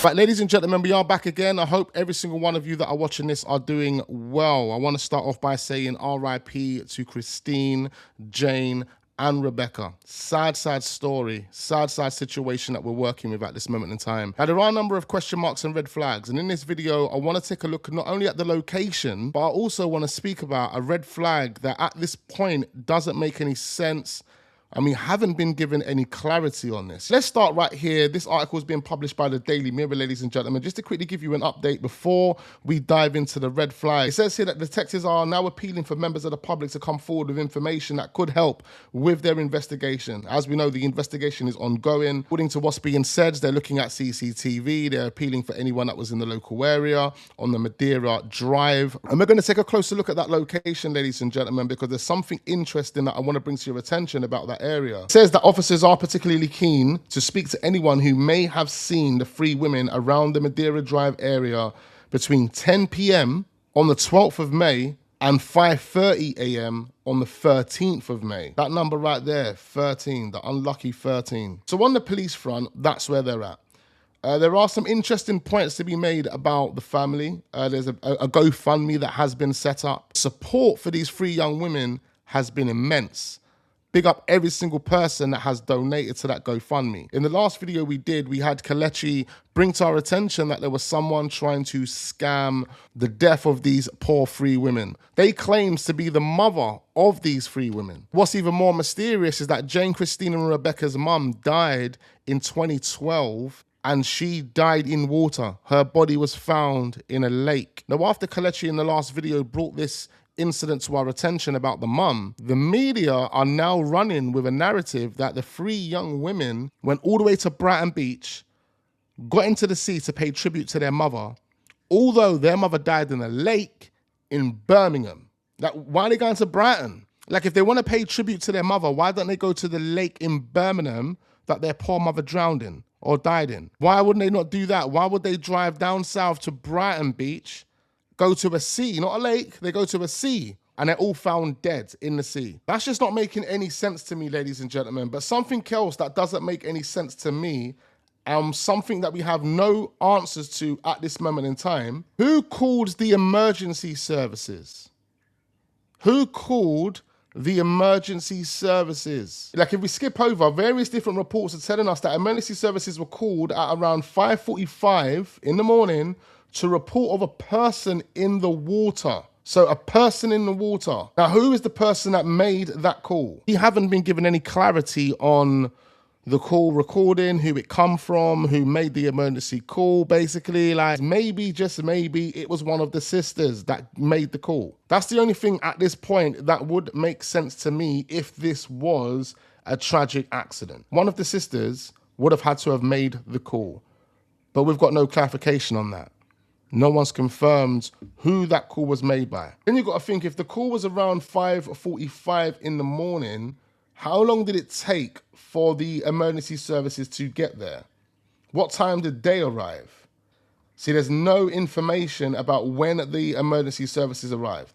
Right, ladies and gentlemen, we are back again. I hope every single one of you that are watching this are doing well. I want to start off by saying RIP to Christine, Jane, and Rebecca. Sad story, sad situation that we're working with at this moment in time. Now, there are a number of question marks and red flags, and in this video, I want to take a look not only at the location, but I also want to speak about a red flag that at this point doesn't make any sense. And we haven't been given any clarity on this. Let's start right here. This article has been published by the Daily Mirror, ladies and gentlemen. Just to quickly give you an update before we dive into the red flag. It says here that detectives are now appealing for members of the public to come forward with information that could help with their investigation. As we know, the investigation is ongoing. According to what's being said, they're looking at CCTV. They're appealing for anyone that was in the local area on the Madeira Drive. And we're going to take a closer look at that location, ladies and gentlemen, because there's something interesting that I want to bring to your attention about that area. It says that officers are particularly keen to speak to anyone who may have seen the three women around the Madeira Drive area between 10 p.m. on the 12th of May and 5:30 a.m. on the 13th of May. That number right there, 13, the unlucky 13. So on the police front, that's where they're at. There are some interesting points to be made about the family. There's a GoFundMe that has been set up. Support for these three young women has been immense. Big up every single person that has donated to that GoFundMe. In the last video we did, we had Kelechi bring to our attention that there was someone trying to scam the death of these poor three women. They claims to be the mother of these three women. What's even more mysterious is that Jane, Christine, and Rebecca's mum died in 2012, and she died in water. Her body was found in a lake. Now, after Kelechi in the last video brought this incident to our attention about the mum, the media are now running with a narrative that the three young women went all the way to Brighton Beach, got into the sea to pay tribute to their mother, although their mother died in a lake in Birmingham. Like, why are they going to Brighton? Like, if they want to pay tribute to their mother, why don't they go to the lake in Birmingham that their poor mother drowned in or died in? Why wouldn't they not do that? Why would they drive down south to Brighton Beach, go to a sea, not a lake, they go to a sea, and they're all found dead in the sea? That's just not making any sense to me, ladies and gentlemen. But something else that doesn't make any sense to me, something that we have no answers to at this moment in time, who called the emergency services? Who called the emergency services? Like, if we skip over, various different reports are telling us that emergency services were called at around 5:45 in the morning to report of a person in the water. So a person in the water. Now, who is the person that made that call? We haven't been given any clarity on the call recording, who it come from, who made the emergency call, basically. Like, maybe, just maybe, it was one of the sisters that made the call. That's the only thing at this point that would make sense to me if this was a tragic accident. One of the sisters would have had to have made the call, but we've got no clarification on that. No one's confirmed who that call was made by. Then you've got to think, if the call was around 5:45 in the morning, how long did it take for the emergency services to get there? What time did they arrive? See, there's no information about when the emergency services arrived.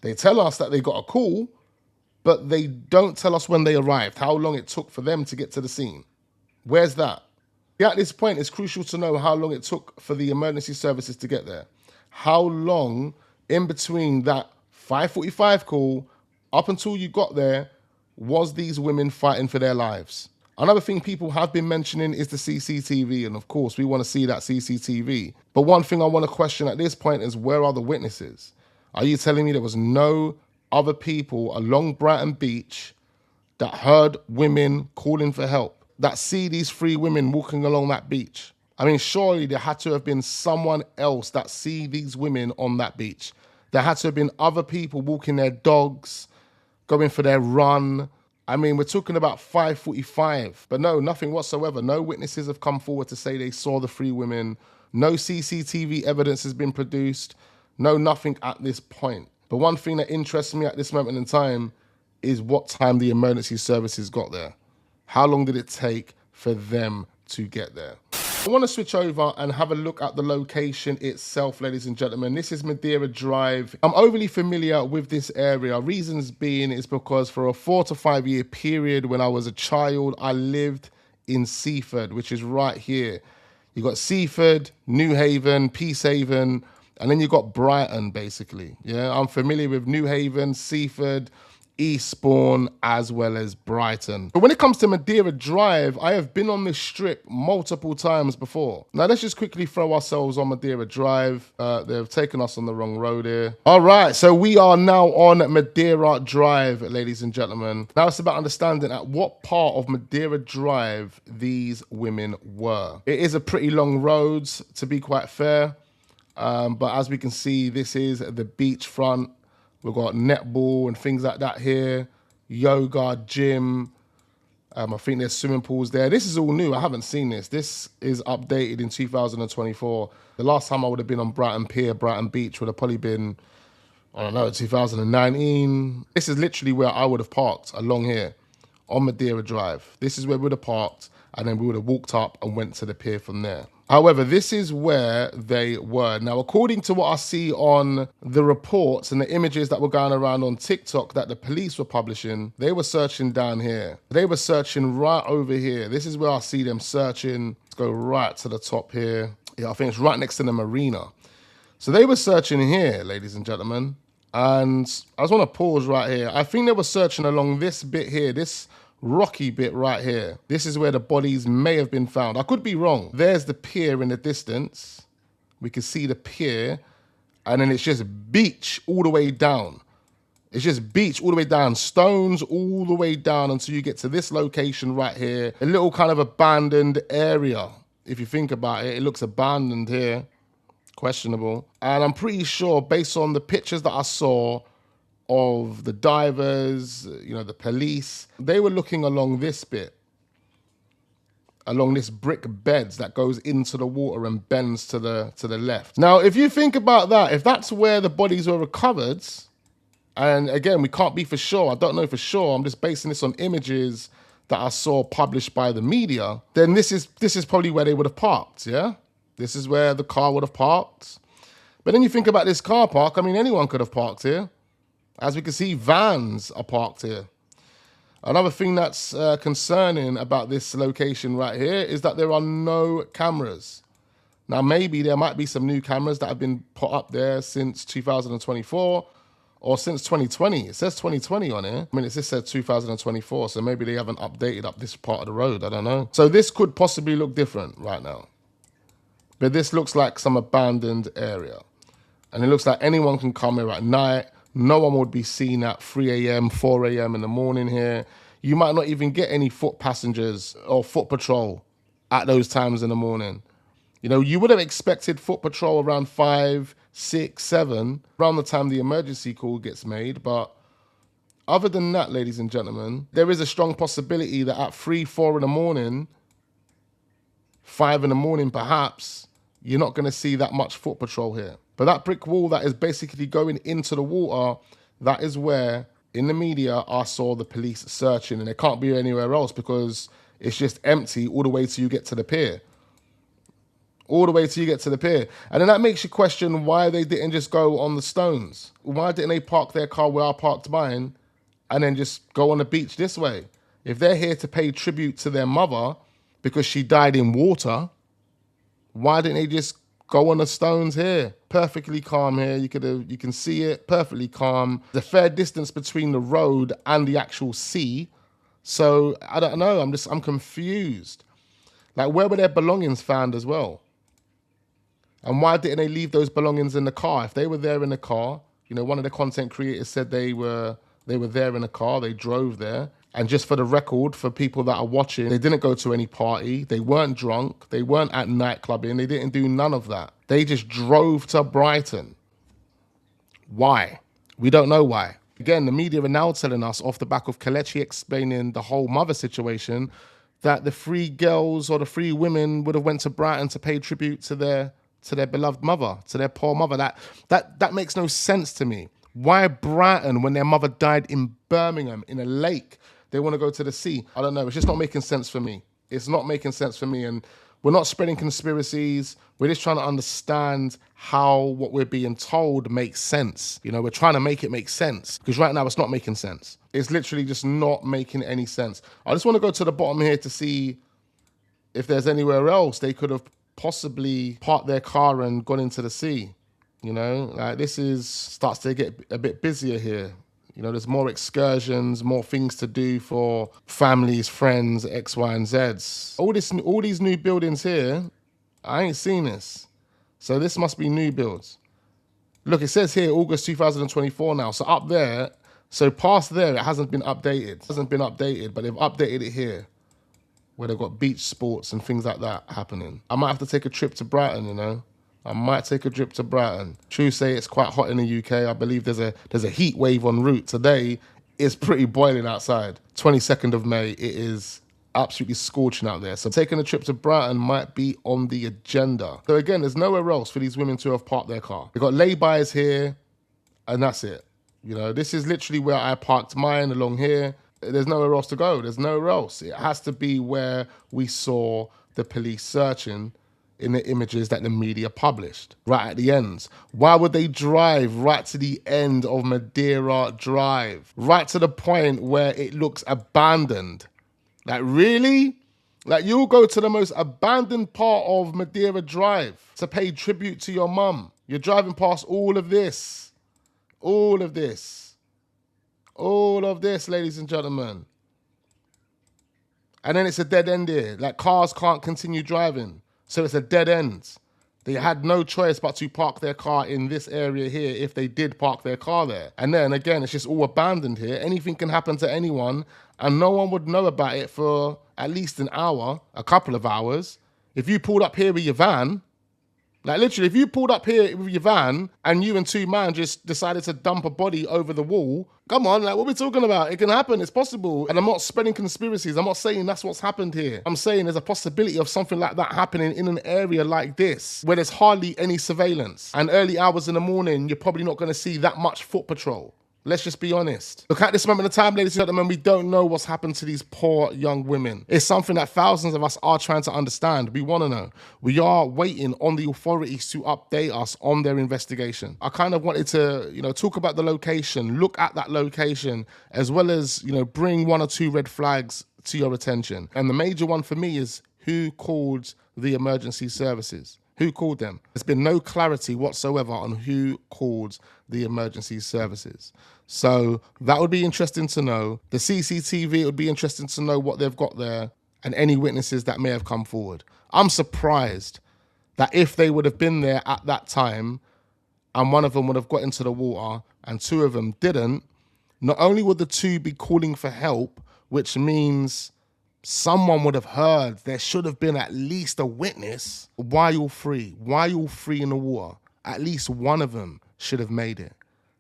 They tell us that they got a call, but they don't tell us when they arrived, how long it took for them to get to the scene. Where's that? At this point, it's crucial to know how long it took for the emergency services to get there. How long in between that 5:45 call up until you got there was these women fighting for their lives? Another thing people have been mentioning is the CCTV, and of course, we want to see that CCTV. But one thing I want to question at this point is, where are the witnesses? Are you telling me there was no other people along Brighton Beach that heard women calling for help, that see these three women walking along that beach? I mean, surely there had to have been someone else that see these women on that beach. There had to have been other people walking their dogs, going for their run. I mean, we're talking about 5:45, but no, nothing whatsoever. No witnesses have come forward to say they saw the three women. No CCTV evidence has been produced. No, nothing at this point. But one thing that interests me at this moment in time is what time the emergency services got there. How long did it take for them to get there? I want to switch over and have a look at the location itself, ladies and gentlemen. This is Madeira Drive. I'm overly familiar with this area. Reasons being is because for a 4 to 5 year period when I was a child, I lived in Seaford, which is right here. You got Seaford, New Haven, Peacehaven, and then you got Brighton, basically. Yeah, I'm familiar with New Haven, Seaford, Eastbourne, as well as Brighton. But when it comes to Madeira Drive, I have been on this strip multiple times before. Now let's just quickly throw ourselves on Madeira Drive. They've taken us on the wrong road here. All right, so we are now on Madeira Drive, ladies and gentlemen. Now it's about understanding at what part of Madeira Drive these women were. It is a pretty long road, to be quite fair. But as we can see, this is the beachfront. We've got netball and things like that here, yoga, gym. I think there's swimming pools there. This is all new. I haven't seen this. This is updated in 2024. The last time I would have been on Brighton Pier, Brighton Beach would have probably been, I don't know, 2019. This is literally where I would have parked, along here on Madeira Drive. This is where we would have parked, and then we would have walked up and went to the pier from there. However, this is where they were. Now, according to what I see on the reports and the images that were going around on TikTok that the police were publishing, they were searching down here. They were searching right over here. This is where I see them searching. Let's go right to the top here. Yeah, I think it's right next to the marina. So they were searching here, ladies and gentlemen. And I just want to pause right here. I think they were searching along this bit here, this rocky bit right here. This is where the bodies may have been found. I could be wrong. There's the pier in the distance. We can see the pier, and then it's just beach all the way down. It's just beach all the way down, stones all the way down until you get to this location right here. A little kind of abandoned area. If you think about it, it looks abandoned here. Questionable. And I'm pretty sure, based on the pictures that I saw of the divers, you know, the police, they were looking along this bit, along this brick beds that goes into the water and bends to the left. Now, if you think about that, if that's where the bodies were recovered, and again, we can't be for sure, I don't know for sure, I'm just basing this on images that I saw published by the media, then this is probably where they would have parked, yeah? This is where the car would have parked. But then you think about this car park, I mean, anyone could have parked here. As we can see, vans are parked here. Another thing that's concerning about this location right here is that there are no cameras. Now, maybe there might be some new cameras that have been put up there since 2024 or since 2020. It says 2020 on here. I mean, it just said 2024, so maybe they haven't updated up this part of the road. I don't know. So this could possibly look different right now. But this looks like some abandoned area. And it looks like anyone can come here at night. No one would be seen at 3 a.m., 4 a.m. in the morning here. You might not even get any foot passengers or foot patrol at those times in the morning. You know, you would have expected foot patrol around 5, 6, 7, around the time the emergency call gets made. But other than that, ladies and gentlemen, there is a strong possibility that at 3, 4 in the morning, 5 in the morning perhaps, you're not going to see that much foot patrol here. But that brick wall that is basically going into the water, that is where, in the media, I saw the police searching. And it can't be anywhere else because it's just empty all the way till you get to the pier. All the way till you get to the pier. And then that makes you question why they didn't just go on the stones. Why didn't they park their car where I parked mine and then just go on the beach this way? If they're here to pay tribute to their mother because she died in water, why didn't they just go on the stones here? Perfectly calm here. You can see it, perfectly calm. The fair distance between the road and the actual sea. So I don't know. I'm confused. Like, where were their belongings found as well? And why didn't they leave those belongings in the car? If they were there in the car, you know, one of the content creators said they were there in the car. They drove there. And just for the record, for people that are watching, they didn't go to any party. They weren't drunk. They weren't at nightclubbing. They didn't do none of that. They just drove to Brighton. Why? We don't know why. Again, the media are now telling us, off the back of Kelechi explaining the whole mother situation, that the 3 girls or the 3 women would have went to Brighton to pay tribute to their beloved mother, to their poor mother. That makes no sense to me. Why Brighton when their mother died in Birmingham in a lake? They want to go to the sea. I don't know. It's just not making sense for me. It's not making sense for me. And we're not spreading conspiracies. We're just trying to understand how what we're being told makes sense. You know, we're trying to make it make sense because right now it's not making sense. It's literally just not making any sense. I just want to go to the bottom here to see if there's anywhere else they could have possibly parked their car and gone into the sea. You know, like starts to get a bit busier here. You know, there's more excursions, more things to do for families, friends, X, Y, and Zs. All these new buildings here, I ain't seen this. So this must be new builds. Look, it says here August 2024 now. So up there, so past there, it hasn't been updated. It hasn't been updated, but they've updated it here, where they've got beach sports and things like that happening. I might have to take a trip to Brighton, you know. I might take a trip to Brighton. True say it's quite hot in the UK. I believe there's a heat wave en route. Today it's pretty boiling outside. 22nd of May, it is absolutely scorching out there. So taking a trip to Brighton might be on the agenda. So again, there's nowhere else for these women to have parked their car. They've got lay-bys here, and that's it. You know, this is literally where I parked mine, along here. There's nowhere else to go. There's nowhere else. It has to be where we saw the police searching in the images that the media published, right at the ends. Why would they drive right to the end of Madeira Drive? Right to the point where it looks abandoned. Like, really? Like, you'll go to the most abandoned part of Madeira Drive to pay tribute to your mum. You're driving past all of this. All of this. All of this, ladies and gentlemen. And then it's a dead end here. Like, cars can't continue driving. So it's a dead end. They had no choice but to park their car in this area here if they did park their car there. And then again, it's just all abandoned here. Anything can happen to anyone and no one would know about it for at least an hour, a couple of hours. If you pulled up here with your van, like literally, if you pulled up here with your van and you and two men just decided to dump a body over the wall, come on, like what are we talking about? It can happen, it's possible. And I'm not spreading conspiracies. I'm not saying that's what's happened here. I'm saying there's a possibility of something like that happening in an area like this, where there's hardly any surveillance. And early hours in the morning, you're probably not gonna see that much foot patrol. Let's just be honest. Look, at this moment in time, ladies and gentlemen, we don't know what's happened to these poor young women. It's something that thousands of us are trying to understand. We want to know. We are waiting on the authorities to update us on their investigation. I kind of wanted to, talk about the location, look at that location, as well as, bring one or two red flags to your attention. And the major one for me is who called the emergency services? Who called them? There's been no clarity whatsoever on who called the emergency services. So that would be interesting to know. The CCTV, it would be interesting to know what they've got there and any witnesses that may have come forward. I'm surprised that if they would have been there at that time and one of them would have got into the water and two of them didn't, not only would the two be calling for help, which means someone would have heard, there should have been at least a witness. Why all three? Why all three in the water? At least one of them should have made it.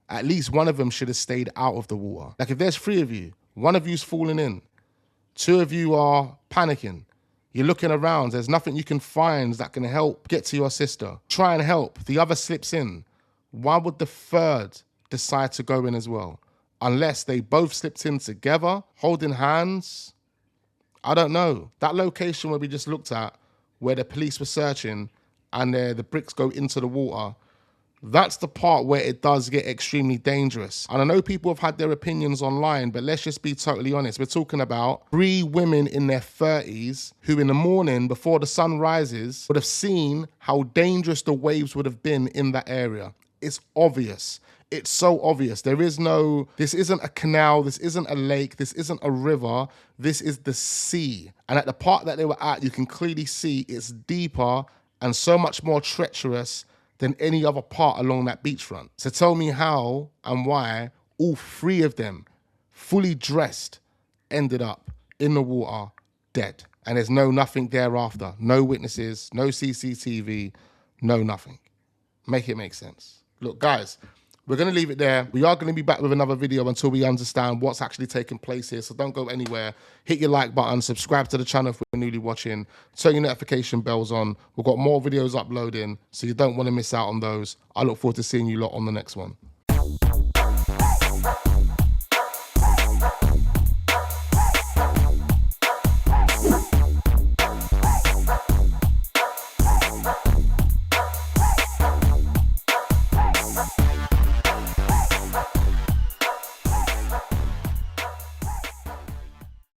At least one of them should have stayed out of the water. Like if there's three of you, one of you's falling in, two of you are panicking, you're looking around, there's nothing you can find that can help get to your sister. Try and help, the other slips in. Why would the third decide to go in as well? Unless they both slipped in together, holding hands. I don't know. That location where we just looked at, where the police were searching and the bricks go into the water, that's the part where it does get extremely dangerous. And I know people have had their opinions online, but let's just be totally honest. We're talking about 3 women in their 30s who in the morning before the sun rises would have seen how dangerous the waves would have been in that area. It's obvious. It's so obvious. This isn't a canal, this isn't a lake, this isn't a river, this is the sea. And at the part that they were at, you can clearly see it's deeper and so much more treacherous than any other part along that beachfront. So tell me how and why all 3 of them, fully dressed, ended up in the water, dead. And there's nothing thereafter. No witnesses, no CCTV, no nothing. Make it make sense. Look, guys, we're going to leave it there. We are going to be back with another video until we understand what's actually taking place here. So don't go anywhere. Hit your like button. Subscribe to the channel if you're newly watching. Turn your notification bells on. We've got more videos uploading, so you don't want to miss out on those. I look forward to seeing you lot on the next one.